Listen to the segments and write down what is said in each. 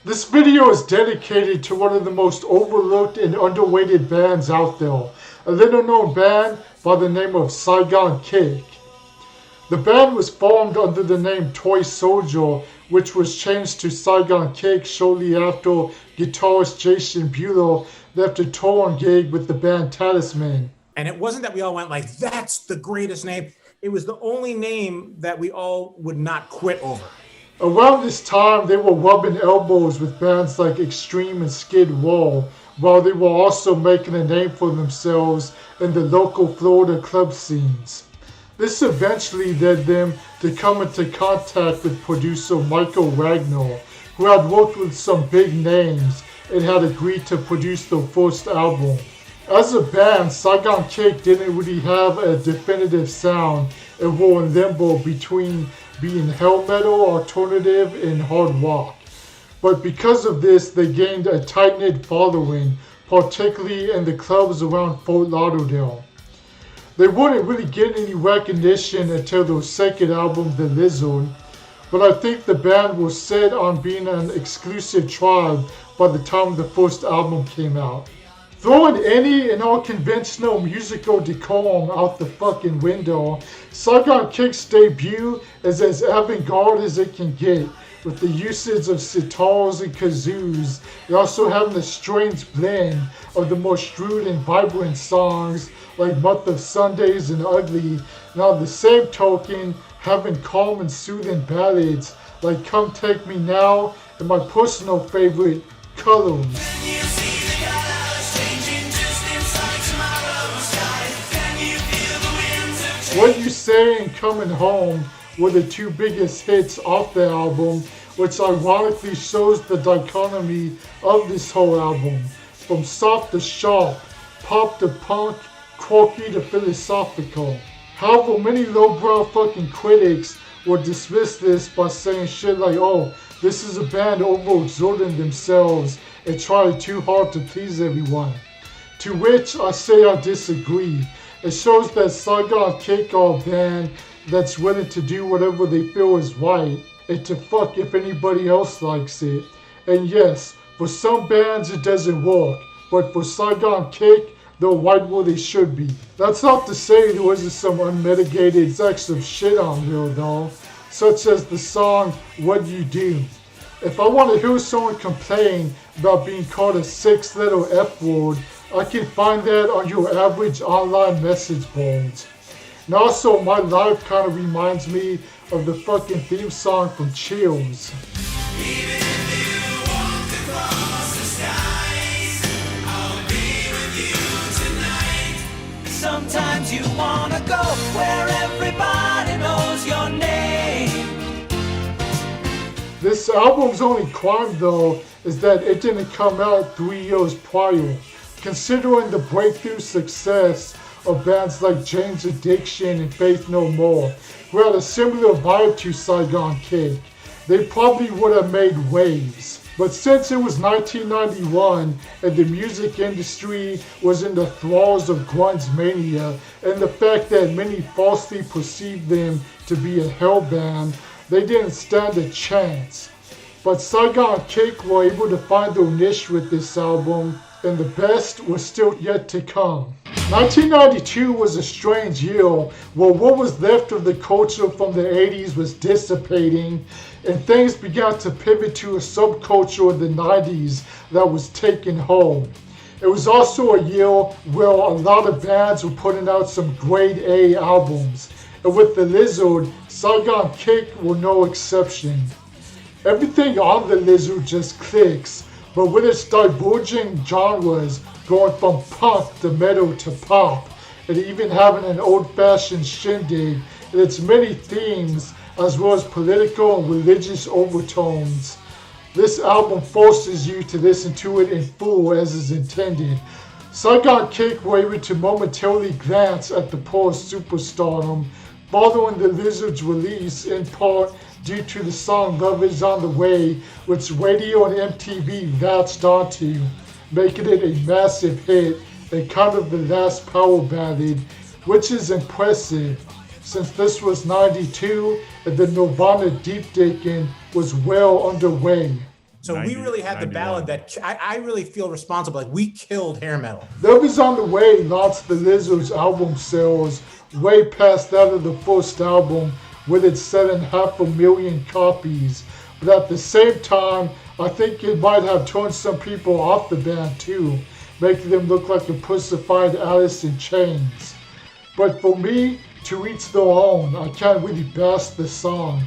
This video is dedicated to one of the most overlooked and underrated bands out there, a little known band by the name of Saigon Kick. The band was formed under the name Toy Soldier, which was changed to Saigon Kick shortly after guitarist Jason Bueller left a touring gig with the band Talisman. And it wasn't that we all went like, that's the greatest name. It was the only name that we all would not quit over. Around this time, they were rubbing elbows with bands like Extreme and Skid Row, while they were also making a name for themselves in the local Florida club scenes. This eventually led them to come into contact with producer Michael Wagner, who had worked with some big names and had agreed to produce their first album. As a band, Saigon Kick didn't really have a definitive sound and were in limbo between being hell metal, alternative, and hard rock. But because of this, they gained a tight-knit following, particularly in the clubs around Fort Lauderdale. They wouldn't really get any recognition until their second album, The Lizard, but I think the band was set on being an exclusive tribe by the time the first album came out. Throwing any and all conventional musical decorum out the fucking window, Saigon Kick's debut is as avant-garde as it can get, with the usage of sitars and kazoos, and also having a strange blend of the more shrewd and vibrant songs like Month of Sundays and Ugly, and on the same token, having calm and soothing ballads like Come Take Me Now and my personal favorite, Colors. What You Say and Coming Home were the two biggest hits off the album, which ironically shows the dichotomy of this whole album, from soft to sharp, pop to punk, quirky to philosophical. However, many lowbrow fucking critics will dismiss this by saying shit like, oh, this is a band overexerting themselves and trying too hard to please everyone. To which I say I disagree. It shows that Saigon Kick are a band that's willing to do whatever they feel is right and to fuck if anybody else likes it. And yes, for some bands it doesn't work, but for Saigon Kick, they're right where they should be. That's not to say there wasn't some unmitigated sex of shit on here though, such as the song What You Do. If I want to hear someone complain about being called a six-letter F-word, I can find that on your average online message boards. And also, my life kind of reminds me of the fucking theme song from Chills. Even if you walk across the skies, I'll be with you tonight. Sometimes you wanna go where everybody knows your name. This album's only crime though is that it didn't come out 3 years prior. Considering the breakthrough success of bands like Jane's Addiction and Faith No More, who had a similar vibe to Saigon Kick, they probably would have made waves. But since it was 1991 and the music industry was in the thralls of grunge mania, and the fact that many falsely perceived them to be a hell band, they didn't stand a chance. But Saigon Kick were able to find their niche with this album, and the best was still yet to come. 1992 was a strange year where what was left of the culture from the 80s was dissipating, and things began to pivot to a subculture of the 90s that was taking hold. It was also a year where a lot of bands were putting out some grade A albums, and with The Lizard, Saigon Kick were no exception. Everything on The Lizard just clicks, but with its diverging genres going from punk to metal to pop, and even having an old-fashioned shindig and its many themes as well as political and religious overtones, this album forces you to listen to it in full as is intended. Saigon Kick were able to momentarily glance at the post superstardom following The Lizard's release, in part due to the song Love Is On The Way, which radio and MTV latched onto, making it a massive hit and kind of the last power ballad, which is impressive since this was 92 and the Nirvana deep digging was well underway. So we really had the ballad that I really feel responsible. Like, we killed hair metal. Love Is on the Way launched the Lizard's album sales way past that of the first album, with it selling 500,000 copies. But at the same time, I think it might have turned some people off the band too, making them look like a pussified Alice in Chains. But for me, to each their own, I can't really bash the song.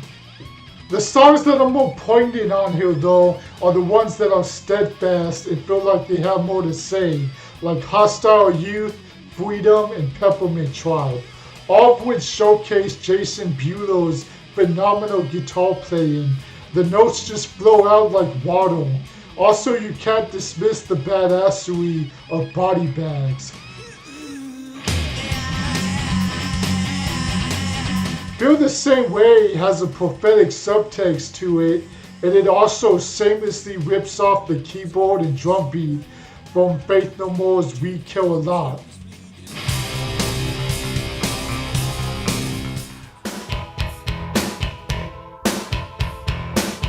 The songs that are more poignant on here though are the ones that are steadfast and feel like they have more to say, like Hostile Youth, Freedom, and Peppermint Tribe, all of which showcase Jason Bulow's phenomenal guitar playing. The notes just flow out like water. Also, you can't dismiss the badassery of Body Bags. Feel the Same Way has a prophetic subtext to it, and it also shamelessly rips off the keyboard and drum beat from Faith No More's We Kill a Lot.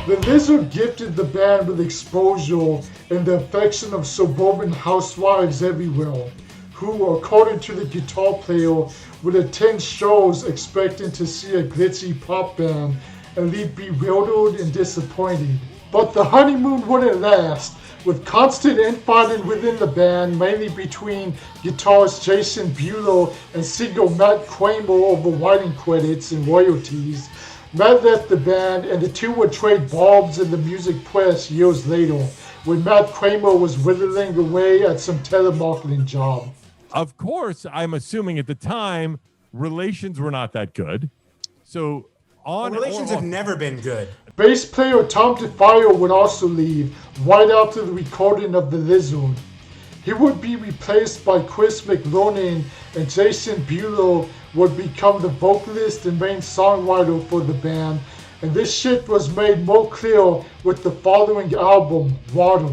The Lizard gifted the band with exposure and the affection of suburban housewives everywhere, who, according to the guitar player, would attend shows expecting to see a glitzy pop band and leave bewildered and disappointed. But the honeymoon wouldn't last, with constant infighting within the band, mainly between guitarist Jason Bulow and singer Matt Kramer over writing credits and royalties. Matt left the band and the two would trade barbs in the music press years later, when Matt Kramer was whittling away at some telemarketing job. Of course, I'm assuming at the time, relations were not that good. So relations have never been good. Bass player Tom DeFire would also leave right after the recording of The Lizard. He would be replaced by Chris McLernan, and Jason Bulow would become the vocalist and main songwriter for the band, and this shit was made more clear with the following album, Water.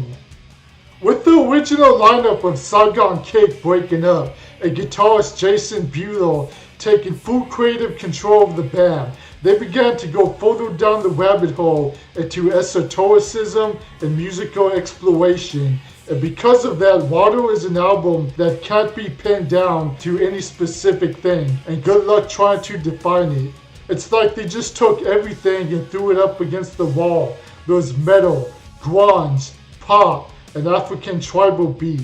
With the original lineup of Saigon Kick breaking up and guitarist Jason Bulow taking full creative control of the band, they began to go further down the rabbit hole into esotericism and musical exploration. And because of that, Water is an album that can't be pinned down to any specific thing, and good luck trying to define it. It's like they just took everything and threw it up against the wall. There's metal, grunge, pop, an African tribal beat.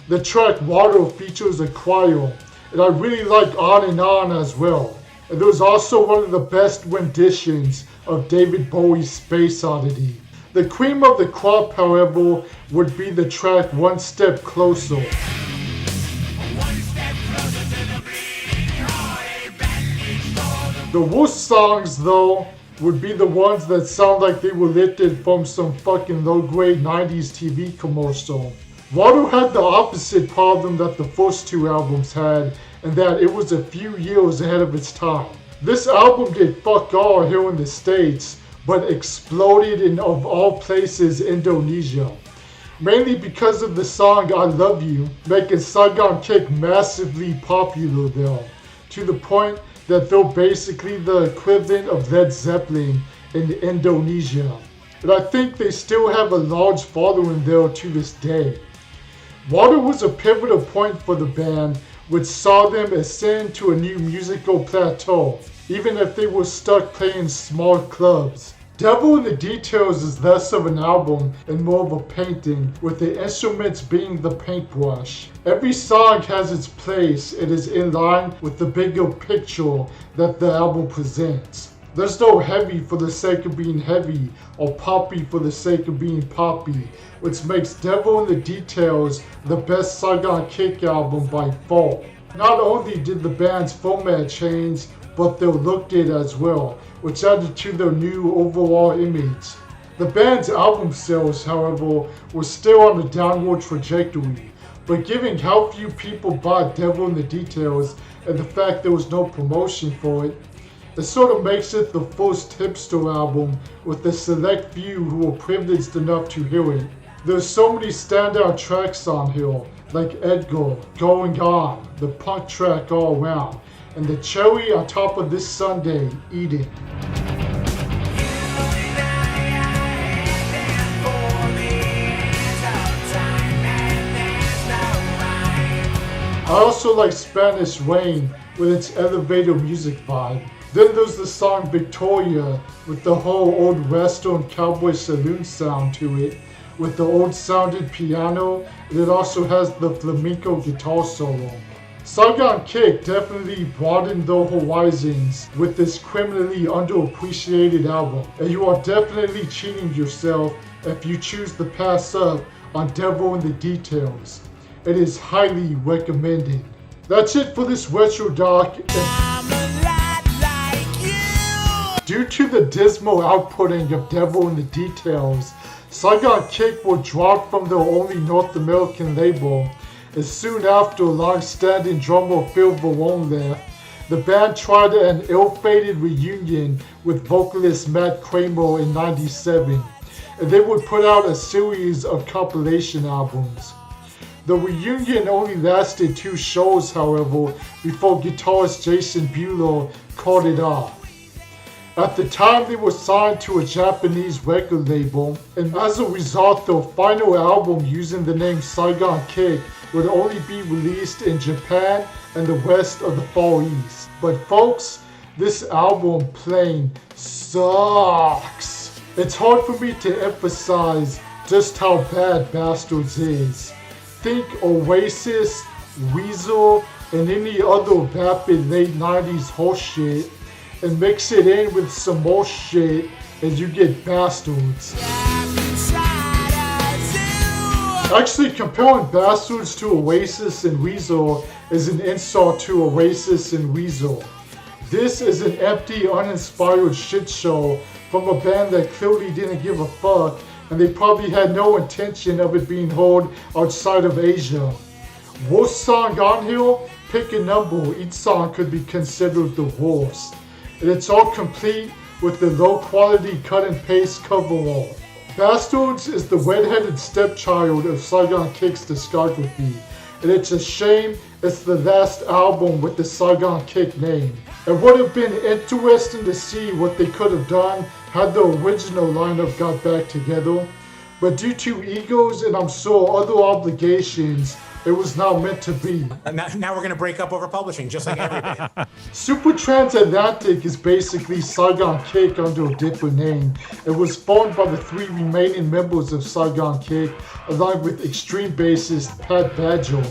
The track Water features a choir, and I really like On and On as well. And there's also one of the best renditions of David Bowie's Space Oddity. The cream of the crop, however, would be the track One Step Closer. The worst songs, though, would be the ones that sound like they were lifted from some fucking low-grade 90s TV commercial. Water had the opposite problem that the first two albums had, and that it was a few years ahead of its time. This album did fuck all here in the States, but exploded in, of all places, Indonesia. Mainly because of the song I Love You, making Saigon Kick massively popular there, to the point that they're basically the equivalent of Led Zeppelin in Indonesia. And I think they still have a large following there to this day. Water was a pivotal point for the band, which saw them ascend to a new musical plateau, even if they were stuck playing small clubs. Devil in the Details is less of an album and more of a painting, with the instruments being the paintbrush. Every song has its place and is in line with the bigger picture that the album presents. There's no heavy for the sake of being heavy, or poppy for the sake of being poppy, which makes Devil in the Details the best Saigon Kick album by far. Not only did the band's format change, but their look did as well, which added to their new overall image. The band's album sales, however, were still on a downward trajectory, but given how few people bought Devil in the Details and the fact there was no promotion for it, it sort of makes it the first hipster album with a select few who were privileged enough to hear it. There's so many standout tracks on here, like Edgar, Going On, the punk track All Around, and the cherry on top of this Sunday, Eat It. also like Spanish Rain with its elevator music vibe. Then there's the song Victoria with the whole old Western cowboy saloon sound to it, with the old sounding piano, and it also has the flamenco guitar solo. Saigon Kick definitely broadened the horizons with this criminally underappreciated album, and you are definitely cheating yourself if you choose to pass up on Devil in the Details. It is highly recommended. That's it for this retro doc. Due to the dismal outputting of Devil in the Details, Saigon Kick will drop from their only North American label, and soon after long-standing drummer Phil Varone left, the band tried an ill-fated reunion with vocalist Matt Kramer in '97, and they would put out a series of compilation albums. The reunion only lasted 2 shows, however, before guitarist Jason Bueller called it off. At the time, they were signed to a Japanese record label, and as a result, their final album using the name Saigon Kick would only be released in Japan and the rest of the Far East. But folks, this album plain sucks. It's hard for me to emphasize just how bad Bastards is. Think Oasis, Weezer, and any other vapid late 90s horseshit, and mix it in with some more shit, and you get Bastards. Actually, comparing Bastards to Oasis and Weezer is an insult to Oasis and Weezer. This is an empty, uninspired shit show from a band that clearly didn't give a fuck, and they probably had no intention of it being heard outside of Asia. Worst song on here? Pick a number. Each song could be considered the worst. And it's all complete with the low quality cut and paste cover art. Bastards is the red-headed stepchild of Saigon Kick's discography, and it's a shame it's the last album with the Saigon Kick name. It would have been interesting to see what they could have done had the original lineup got back together, but due to egos and I'm sure other obligations, it was not meant to be. Now we're going to break up over publishing, just like everybody. Super Transatlantic is basically Saigon Kick under a different name. It was formed by the 3 remaining members of Saigon Kick, along with extreme bassist Pat Badger.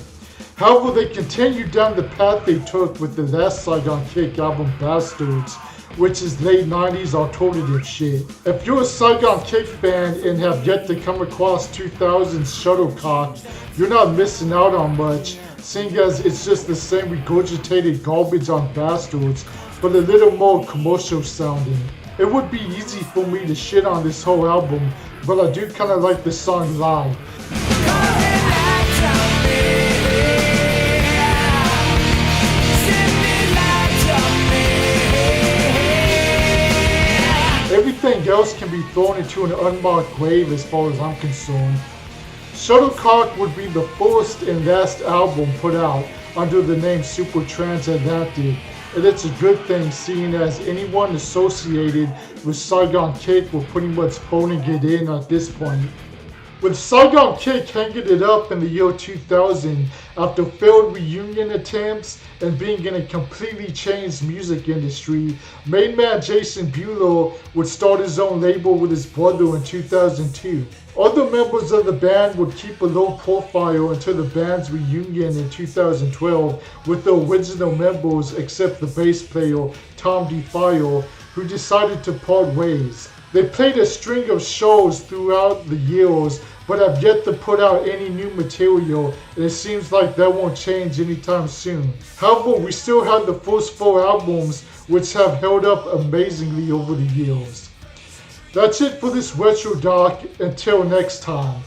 However, they continued down the path they took with the last Saigon Kick album, Bastards, which is late 90s alternative shit. If you're a Saigon Kick fan and have yet to come across 2000's Shuttlecock, you're not missing out on much, seeing as it's just the same regurgitated garbage on Bastards, but a little more commercial sounding. It would be easy for me to shit on this whole album, but I do kinda like the song Live. Everything else can be thrown into an unmarked grave as far as I'm concerned. Shuttlecock would be the first and last album put out under the name Super Transatlantic, and it's a good thing seeing as anyone associated with Saigon Kick were pretty much phoning it in at this point. With Saigon Kick hanging it up in the year 2000 after failed reunion attempts and being in a completely changed music industry, main man Jason Bueller would start his own label with his brother in 2002. Other members of the band would keep a low profile until the band's reunion in 2012 with the original members except the bass player Tom DeFire, who decided to part ways. They played a string of shows throughout the years, but have yet to put out any new material, and it seems like that won't change anytime soon. However, we still have the first 4 albums, which have held up amazingly over the years. That's it for this retro doc. Until next time.